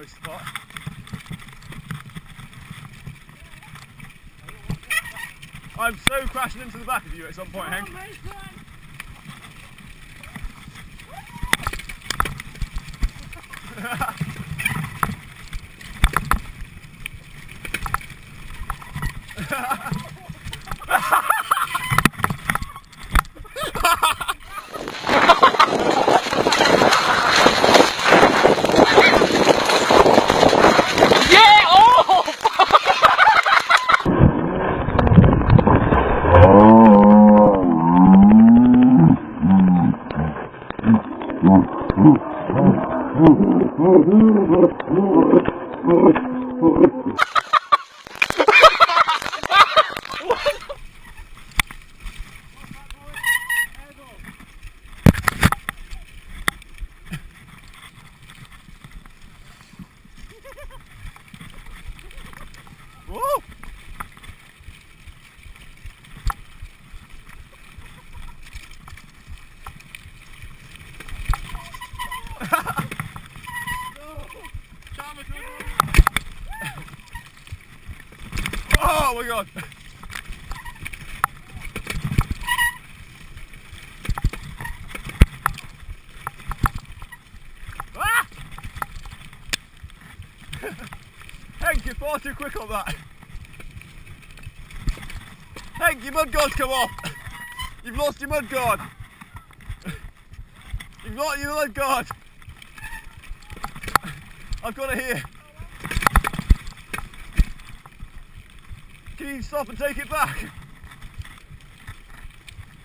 most of the part. I'm so crashing into the back of you at some point, Hank. Woo! Oh my god! Ah! Hank, you're far too quick on that. Hank, your mudguard's come off. You've lost your mudguard. You've got your mudguard. I've got it here. Can you stop and take it back?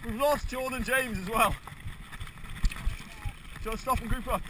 We've lost Sean and James as well. Do you want to stop and group up?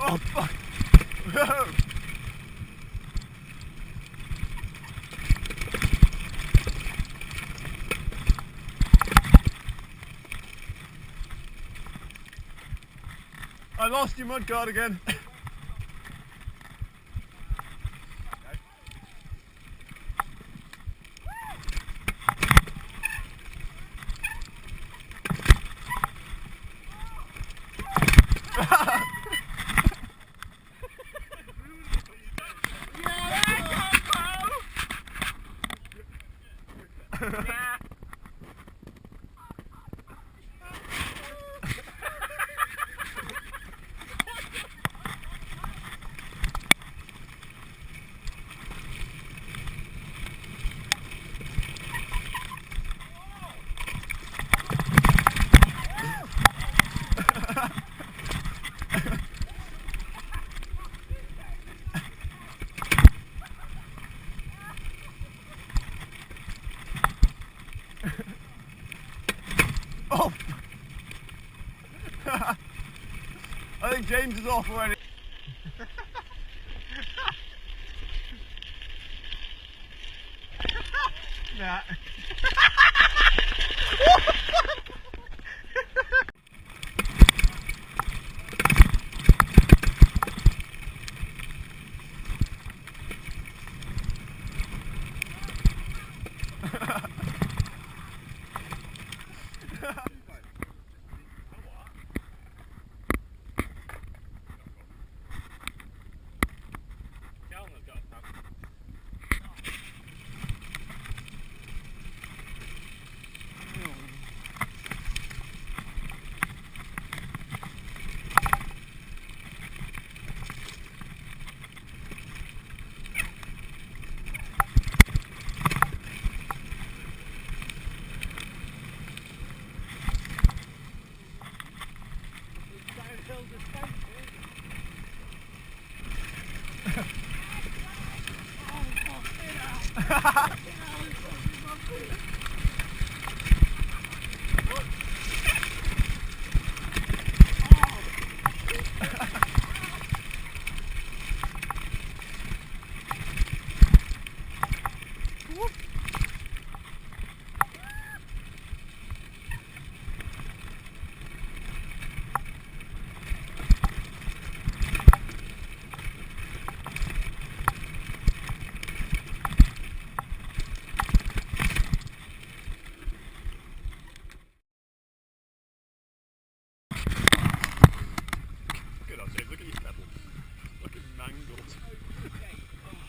Oh fuck! Whoa! I lost your mudguard again. Oh! I think James is off already. Nah.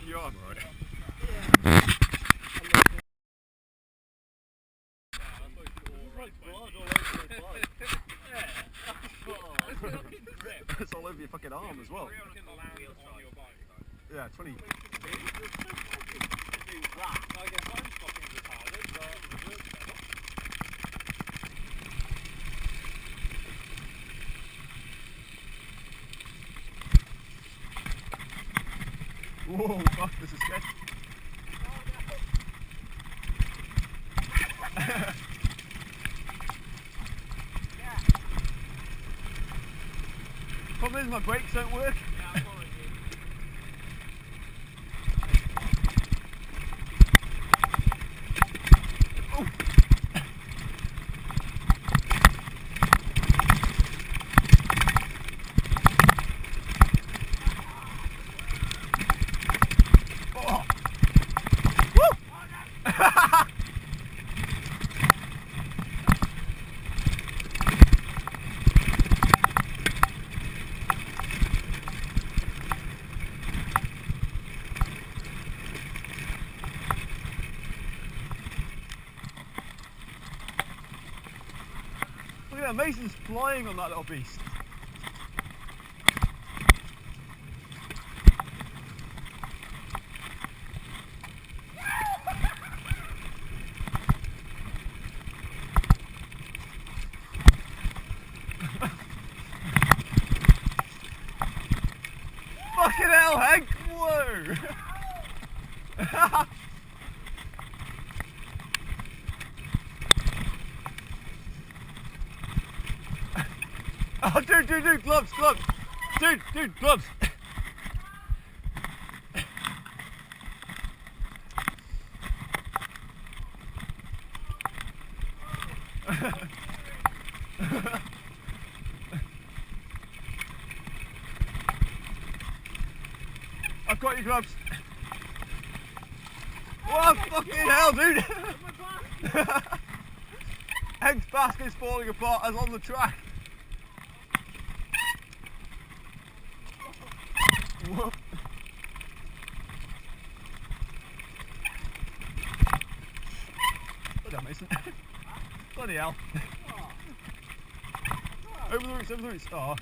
You are right. It's all over your fucking arm as well. Yeah, 20. Whoa, fuck, this is sketchy. Problem is my brakes don't work. Yeah, I'm following you. Look at that, Mason's flying on that little beast. Fucking hell, Hank! Whoa! Oh, dude, gloves! Dude, gloves! I've got your gloves. What fucking hell, dude? Hank's basket's falling apart as on the track. Whoa. Look at Mason. Bloody hell. Over the roots. Oh.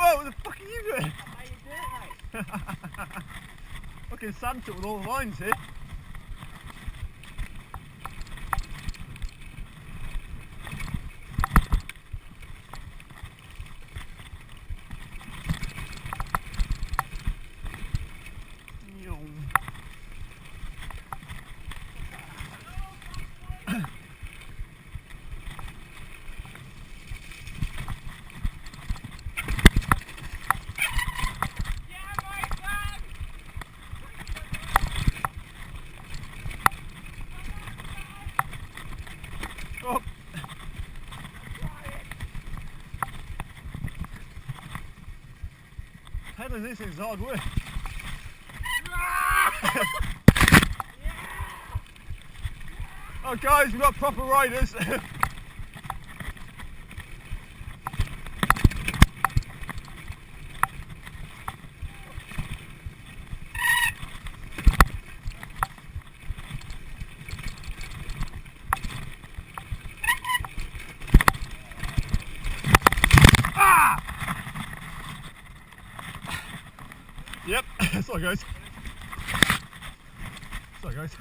Whoa, what the fuck are you doing? How you doing, mate? Fucking sand truck with all the lines here. Oh. Pedaling this is hard work. Oh guys, we've got proper riders. Yep, sorry guys. Sorry guys.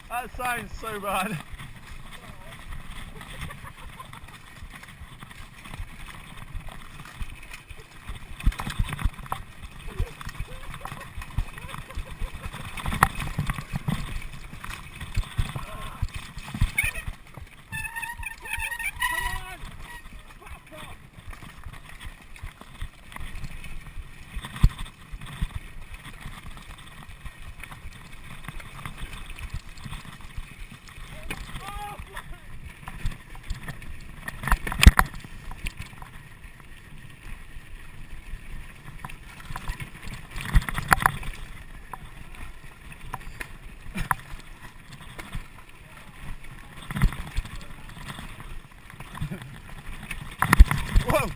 That sounds so bad. Whoa!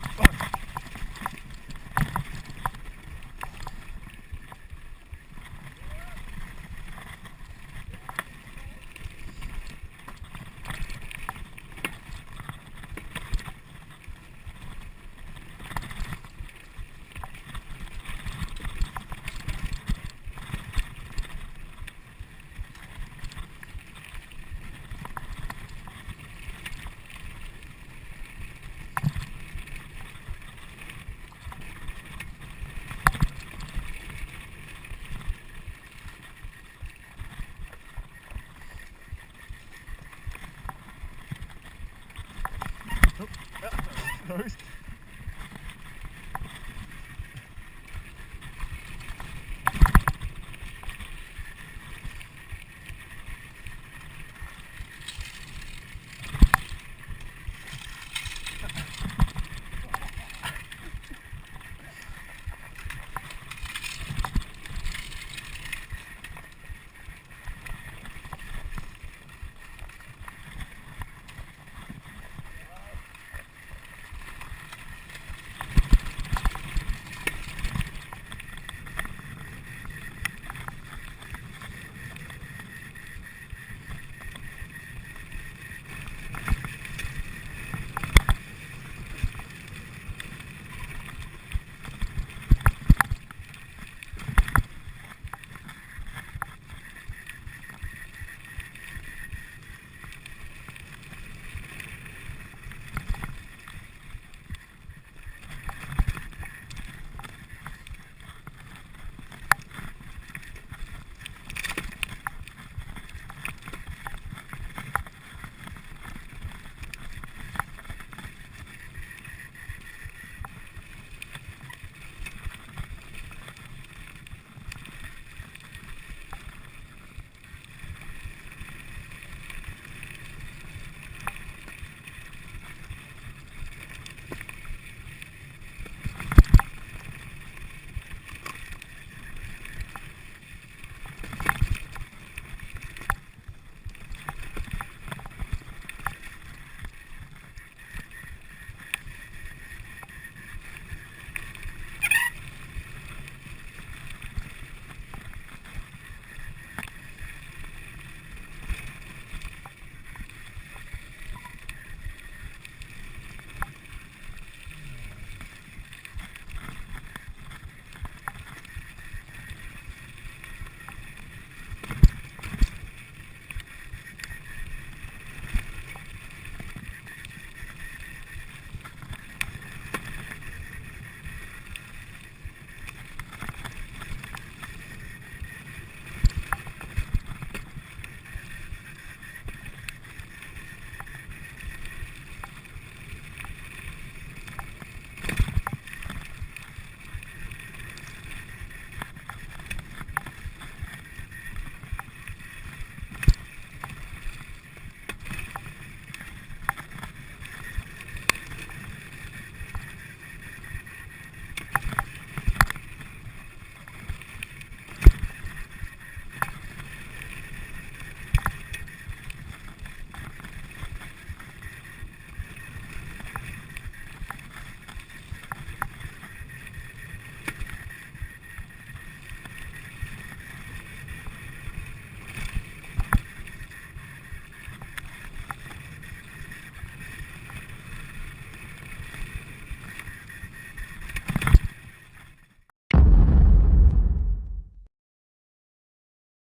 Oh, yeah,